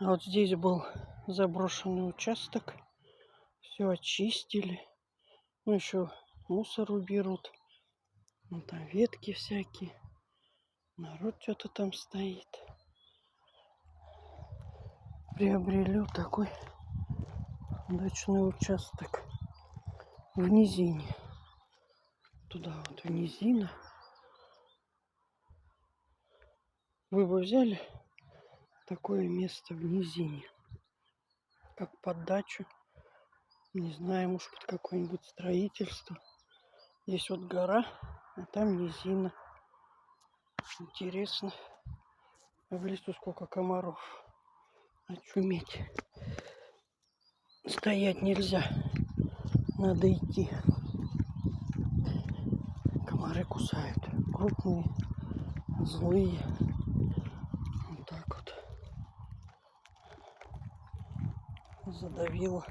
А вот здесь был заброшенный участок. Все очистили. Ну, еще мусор уберут. Ну, там ветки всякие. Народ что-то там стоит. Приобрели вот такой дачный участок в низине. Туда вот в низина. Вы бы взяли такое место в низине, как под дачу? Не знаю, может, под какое-нибудь строительство. Здесь вот гора, а там низина. Интересно. А в лесу сколько комаров. Очуметь. Стоять нельзя. Надо идти. Комары кусают. Крупные, злые. Вот так вот. Задавило.